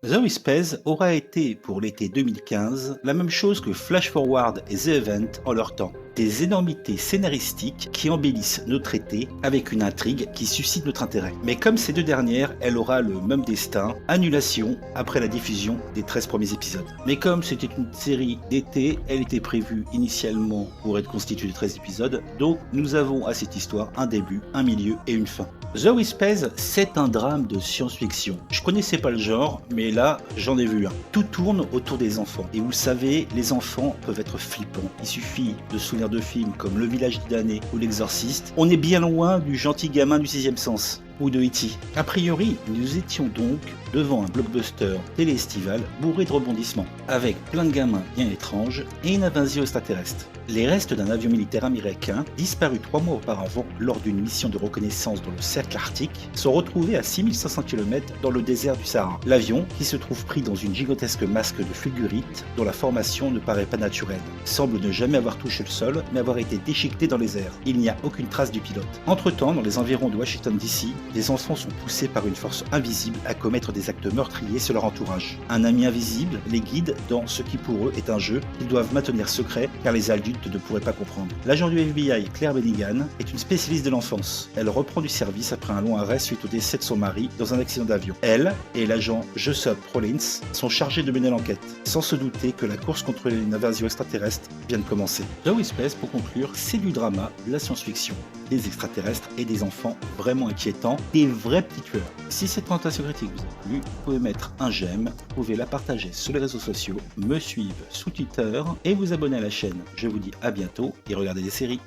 The Space aura été, pour l'été 2015, la même chose que Flash Forward et The Event en leur temps. Des énormités scénaristiques qui embellissent notre été avec une intrigue qui suscite notre intérêt. Mais comme ces deux dernières, elle aura le même destin, annulation après la diffusion des 13 premiers épisodes. Mais comme c'était une série d'été, elle était prévue initialement pour être constituée de 13 épisodes, donc nous avons à cette histoire un début, un milieu et une fin. The Space, c'est un drame de science-fiction. Je connaissais pas le genre, mais là, j'en ai vu un. Tout tourne autour des enfants. Et vous le savez, les enfants peuvent être flippants. Il suffit de se souvenir de films comme Le Village d'Idane ou L'Exorciste. On est bien loin du gentil gamin du sixième sens ou de E.T. A priori, nous étions donc devant un blockbuster télé-estival bourré de rebondissements, avec plein de gamins bien étranges et une invasion extraterrestre. Les restes d'un avion militaire américain, disparu 3 mois auparavant lors d'une mission de reconnaissance dans le cercle arctique, sont retrouvés à 6500 km dans le désert du Sahara. L'avion, qui se trouve pris dans une gigantesque masque de fulgurite dont la formation ne paraît pas naturelle, semble ne jamais avoir touché le sol mais avoir été déchiqueté dans les airs. Il n'y a aucune trace du pilote. Entre-temps, dans les environs de Washington DC, les enfants sont poussés par une force invisible à commettre des actes meurtriers sur leur entourage. Un ami invisible les guide dans ce qui pour eux est un jeu qu'ils doivent maintenir secret car les adultes ne pourraient pas comprendre. L'agent du FBI, Claire Bennigan, est une spécialiste de l'enfance. Elle reprend du service après un long arrêt suite au décès de son mari dans un accident d'avion. Elle et l'agent Jessop Rollins sont chargés de mener l'enquête, sans se douter que la course contre une invasion extraterrestre vient de commencer. The Space, pour conclure, c'est du drama, de la science-fiction, des extraterrestres et des enfants vraiment inquiétants, des vrais petits tueurs. Si cette présentation critique vous a plu, vous pouvez mettre un j'aime, vous pouvez la partager sur les réseaux sociaux, me suivre sous Twitter et vous abonner à la chaîne. Je vous dis à bientôt et regardez des séries.